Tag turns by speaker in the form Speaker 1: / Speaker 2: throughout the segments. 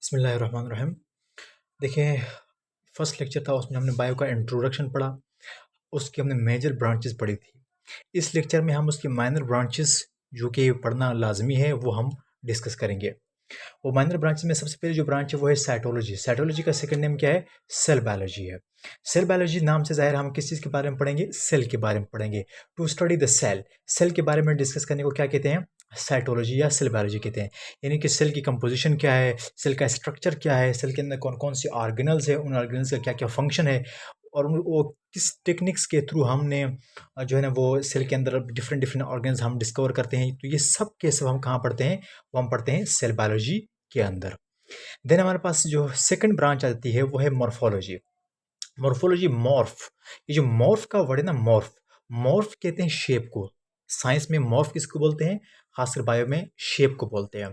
Speaker 1: बिस्मिल्लाहिर्रहमानिर्रहीम। देखिए, first lecture था उसमें हमने बायो का इंट्रोडक्शन पढ़ा, उसकी हमने मेजर ब्रांचेस पढ़ी थी। इस लेक्चर में हम उसकी माइनर ब्रांचेस जो कि पढ़ना लाजमी है वो हम डिस्कस करेंगे। वो माइनर ब्रांचेस में सबसे पहले जो ब्रांच है वो है साइटोलॉजी। साइटोलॉजी का सेकंड नेम क्या है? सेल बायोलॉजी है। सेल बायोलॉजी नाम से ज़ाहिर हम किस चीज़ के बारे में पढ़ेंगे? सेल के बारे में पढ़ेंगे। To study the cell, cell के बारे में डिस्कस करने को क्या कहते हैं? साइटोलॉजी या सेल बायोलॉजी कहते हैं। यानी कि सेल की कंपोजिशन क्या है, सेल का स्ट्रक्चर क्या है, सेल के अंदर कौन कौन सी ऑर्गेनल्स है, उन ऑर्गेनल्स का क्या क्या फंक्शन है, और वो किस टेक्निक्स के थ्रू हमने जो है ना वो सेल के अंदर डिफरेंट डिफरेंट ऑर्गेन्स हम डिस्कवर करते हैं। तो ये सब के सब हम कहाँ पढ़ते हैं? वो हम पढ़ते हैं सेल बायोलॉजी के अंदर। देन हमारे पास जो सेकंड ब्रांच आती है वो है मॉर्फोलॉजी। मॉर्फोलॉजी, मॉर्फ, ये जो मॉर्फ का वर्ड है ना, मॉर्फ, मॉर्फ कहते हैं शेप को। साइंस में मॉर्फ किसको बोलते हैं? खासकर बायो में शेप को बोलते हैं।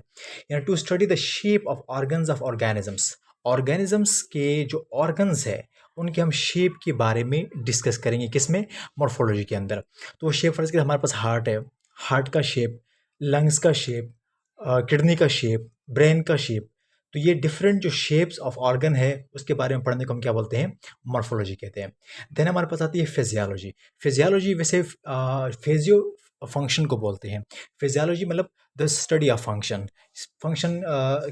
Speaker 1: यानी to study the shape of organs of organisms, organisms के जो ऑर्गन्स है उनके हम शेप के बारे में डिस्कस करेंगे। किसमें? मॉर्फोलॉजी के अंदर। तो वो शेप फर्ज के हमारे पास हार्ट है, हार्ट का शेप, लंग्स का शेप, किडनी का शेप, ब्रेन का शेप। तो ये डिफरेंट जो शेप्स ऑफ ऑर्गन है उसके बारे में पढ़ने को हम क्या बोलते हैं? मॉर्फोलॉजी कहते हैं। देन हमारे पास आती है फिजियोलॉजी। फिजियोलॉजी वैसे फिजियो फंक्शन को बोलते हैं। फिजियोलॉजी मतलब the study of function, function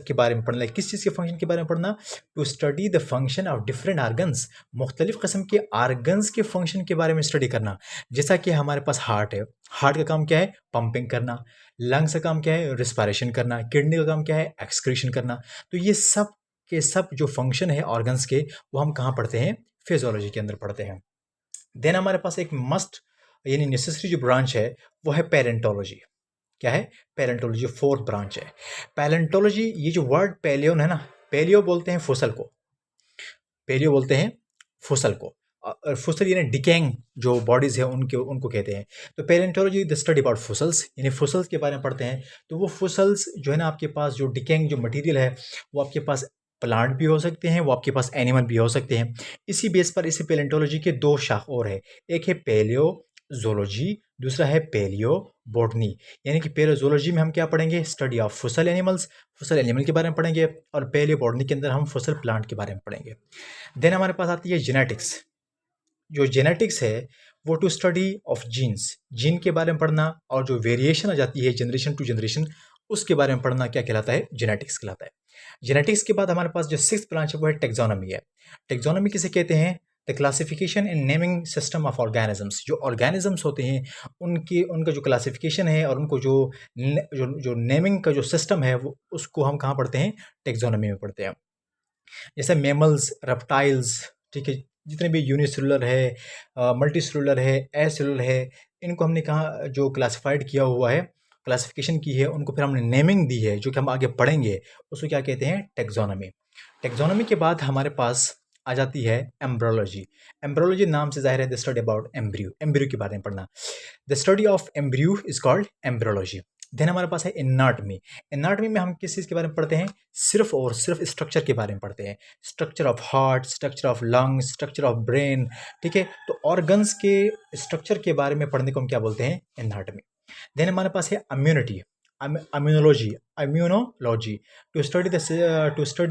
Speaker 1: के बारे में पढ़ना। किस चीज़ के फंक्शन के बारे में पढ़ना? To study the function of different organs, मुख्तलिफ किस्म के आर्गन्स के फंक्शन के बारे में स्टडी करना। जैसा कि हमारे पास हार्ट है, हार्ट का काम क्या है? पंपिंग करना। लंग्स का काम क्या है? रिस्पायरेशन करना। किडनी का काम क्या है? एक्सक्रीशन करना। तो ये सब के सब जो फंक्शन है ऑर्गन्स के वो हम कहाँ पढ़ते हैं? फिजियोलॉजी के अंदर पढ़ते हैं। देन हमारे पास एक मस्ट यानी नेसेसरी जो ब्रांच है वो है पेरेंटोलॉजी। क्या है? पेरेंटोलॉजी फोर्थ ब्रांच है। पैलेंटोलॉजी, ये जो वर्ड पैलियोन है ना, पैलियो बोलते हैं फसल को, पैलियो बोलते हैं फसल को, और फसल यानी डिकेंग जो बॉडीज है उनके उनको कहते हैं। तो palaeontology the study about fossils, यानी फसल्स के बारे में पढ़ते हैं। तो वो फसल्स जो है ना आपके पास जो डिकेंग जो मटेरियल है वो आपके पास प्लांट भी हो सकते हैं, वो आपके पास एनिमल भी हो सकते हैं। इसी बेस पर इसी पैलेंटोलॉजी के दो शाख और है। एक है पैलियो जोलॉजी, दूसरा है पैलियो बॉटनी। यानी कि पैलियोजोलॉजी में हम क्या पढ़ेंगे? स्टडी ऑफ फसल एनिमल्स, फसल एनिमल के बारे में पढ़ेंगे, और पैलियो बॉटनी के अंदर हम फसल प्लांट के बारे में पढ़ेंगे। देन हमारे पास आती है जेनेटिक्स। जो जेनेटिक्स है वो to study of genes, gene के बारे में पढ़ना, और जो वेरिएशन आ जाती है जनरेशन टू जनरेशन उसके बारे में पढ़ना क्या कहलाता है? जेनेटिक्स कहलाता है। जेनेटिक्स के बाद हमारे पास जो सिक्स्थ ब्रांच है वो है टेक्सोनॉमी है। टेक्सोनॉमी किसे कहते हैं? The classification and naming system of organisms. जो ऑर्गेनिजम्स होते हैं उनकी उनका जो क्लासिफिकेशन है और उनको जो नेमिंग का जो सिस्टम है वो उसको हम कहाँ पढ़ते हैं? टेक्सोनॉमी में पढ़ते हैं। जैसे मेमल्स, रेप्टाइल्स, ठीक है, जितने भी यूनिसेलुलर है, मल्टी सेलुलर है, एसेलुलर है, इनको हमने कहाँ जो क्लासिफाइड किया हुआ है, क्लासिफिकेशन की है, उनको फिर हमने नेमिंग दी है जो कि हम आगे पढ़ेंगे, उसको क्या कहते हैं? टेक्सोनॉमी। टेक्सोनॉमी के बाद हमारे पास आ जाती है एम्ब्रियोलॉजी। एम्ब्रियोलॉजी नाम से जाहिर है the study about embryo, embryo के बारे में पढ़ना। The study of embryo is called embryology. Then हमारे पास है एनाटमी। एनाटमी में हम किस चीज़ के बारे में पढ़ते हैं? सिर्फ और सिर्फ स्ट्रक्चर के बारे में पढ़ते हैं। Structure of heart, structure of lungs, structure of brain, ठीक है। तो ऑर्गन्स के स्ट्रक्चर के बारे में पढ़ने को हम क्या बोलते हैं? एनाटमी। देन हमारे पास है immunity, immunology, immunology to study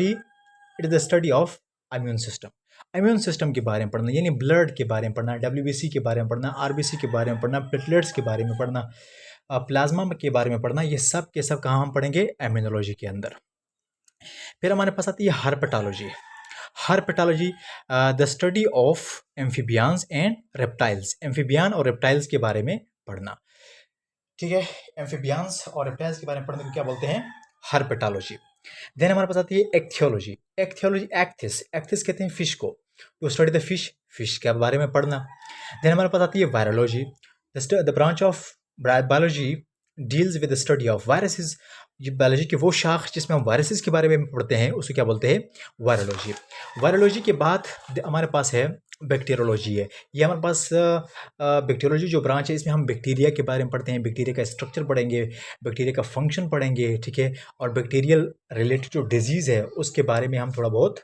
Speaker 1: it is the study of immune system. Immune system के बारे में पढ़ना यानी ब्लड के बारे में पढ़ना, डब्ल्यूबीसी के बारे में पढ़ना, आरबीसी के बारे में पढ़ना, प्लेटलेट्स के बारे में पढ़ना, प्लाज्मा के बारे में पढ़ना। ये सब के सब कहाँ हम पढ़ेंगे? इम्यूनोलॉजी के अंदर। फिर हमारे पास आती है herpetology. Herpetology the study of amphibians and reptiles, amphibian और रेप्टाइल्स के बारे में पढ़ना, ठीक है। एम्फीबियंस और रेप्टाइल्स के बारे में पढ़ने को क्या बोलते हैं? हर्पेटोलॉजी। देन हमारे पास आती है एक्थियोलॉजी। एक्थियोलॉजी, एक्थिस, एक्थिस कहते हैं फिश को, to study the fish, fish के बारे में पढ़ना। देन हमारे पास आती है virology. The branch of biology deals with the study of viruses. ये बायोलॉजी की वो शाख जिसमें हम वायरसेस के बारे में पढ़ते हैं उसे क्या बोलते हैं? वायरोलॉजी। वायरोलॉजी के बाद हमारे पास है बैक्टीरियोलॉजी है। ये हमारे पास बैक्टीरियोलॉजी जो ब्रांच है इसमें हम बैक्टीरिया के बारे में पढ़ते हैं, बैक्टीरिया का स्ट्रक्चर पढ़ेंगे, बैक्टीरिया का फंक्शन पढ़ेंगे, ठीक है, और बैक्टीरियल रिलेटेड जो डिजीज़ है उसके बारे में हम थोड़ा बहुत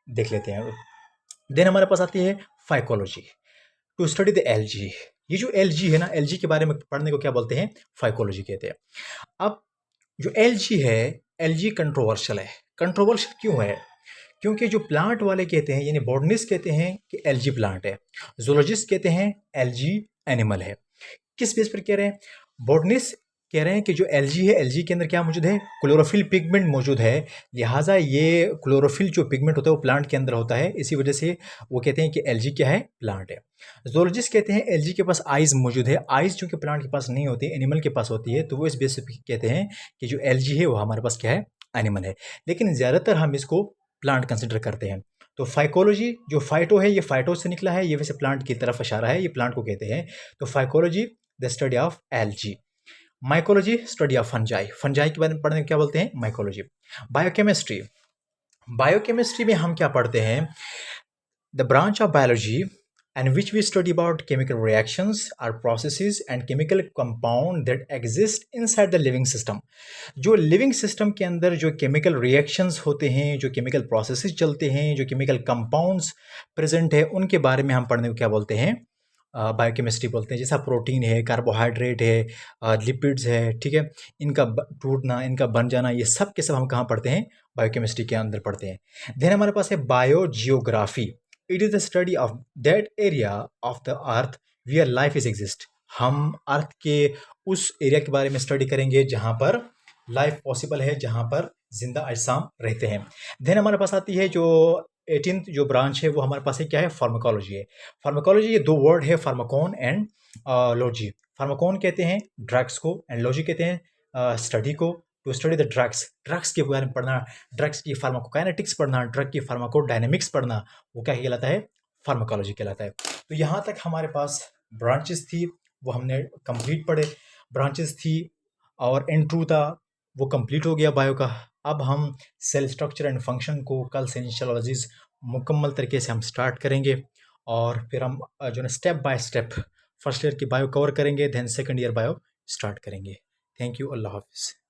Speaker 1: देख लेते हैं। देन हमारे पास आती है phycology, to study the algae. ये जो एलजी है ना, एलजी के बारे में पढ़ने को क्या बोलते हैं? फाइकोलॉजी कहते हैं। अब जो एलजी है, एलजी कंट्रोवर्शियल है। कंट्रोवर्शियल क्यों है? क्योंकि जो प्लांट वाले कहते हैं यानी बॉटनिस्ट कहते हैं कि एल्गी प्लांट है, ज़ूलॉजिस्ट कहते हैं एल्गी एनिमल है। किस बेस पर कह रहे हैं? बॉटनिस्ट कह रहे हैं कि जो एल्गी है, एल्गी के अंदर क्या मौजूद है? क्लोरोफिल पिगमेंट मौजूद है, लिहाजा ये क्लोरोफिल जो पिगमेंट होता है वो प्लांट के अंदर होता है, इसी वजह से वो कहते हैं कि एल्गी क्या है? प्लांट है। ज़ूलॉजिस्ट कहते हैं एल्गी के पास आइज़ मौजूद है, आइज़ चूँकि प्लांट के पास नहीं होती, एनिमल के पास होती है, तो वो इस बेस पे कहते हैं कि जो एल्गी है वो हमारे पास क्या है? एनिमल है। लेकिन ज़्यादातर हम इसको प्लांट कंसिडर करते हैं। तो फाइकोलॉजी जो फाइटो है, ये फाइटो से निकला है, ये वैसे प्लांट की तरफ इशारा है, ये प्लांट को कहते हैं। तो phycology the study of algae. Mycology study of fungi, fungi के बारे में पढ़ने क्या बोलते हैं? माइकोलॉजी। बायोकेमिस्ट्री, बायोकेमिस्ट्री में हम क्या पढ़ते हैं? The branch of biology and which we study about chemical reactions or processes and chemical compound that exist inside the living system। जो लिविंग सिस्टम के अंदर जो केमिकल रिएक्शंस होते हैं, जो केमिकल प्रोसेसेस चलते हैं, जो केमिकल कंपाउंड्स प्रेजेंट है, उनके बारे में हम पढ़ने को क्या बोलते हैं? बायोकेमिस्ट्री बोलते हैं। जैसा प्रोटीन है, कार्बोहाइड्रेट है, लिपिड्स है, ठीक है, इनका टूटना, इनका बन जाना, ये सब के सब हम कहाँ पढ़ते हैं? बायोकेमिस्ट्री के अंदर पढ़ते हैं। देन हमारे पास है biogeography. It is the study of that area of the earth wear life is exist. हम अर्थ के उस एरिया के बारे में स्टडी करेंगे जहाँ पर लाइफ पॉसिबल है, जहाँ पर जिंदा अजसाम रहते हैं। देन हमारे पास आती है जो 18th जो ब्रांच है वो हमारे पास है क्या है? फार्माकोलॉजी है। फार्माकोलॉजी ये दो वर्ड है, फार्माकोन एंड लॉजी। फार्माकोन कहते हैं ड्रग्स को, एंड लॉजी कहते हैं स्टडी को। To study the drugs, drugs के बारे में पढ़ना, ड्रग्स की फार्माकोकाइनेटिक्स पढ़ना, ड्रग की फार्माकोडायनेमिक्स पढ़ना, वो क्या कहलाता है? फार्माकोलॉजी कहलाता है। तो यहाँ तक हमारे पास ब्रांचेस थी, वो हमने कंप्लीट पढ़े। ब्रांचेस थी और इंट्रू था, वो कंप्लीट हो गया बायो का। अब हम सेल स्ट्रक्चर एंड फंक्शन को कल से इंशाल्लाह मुकम्मल तरीके से हम स्टार्ट करेंगे, और फिर हम जो है step by step first year की बायो कवर करेंगे, then second year bio start करेंगे। थैंक यू, अल्लाह हाफिज़।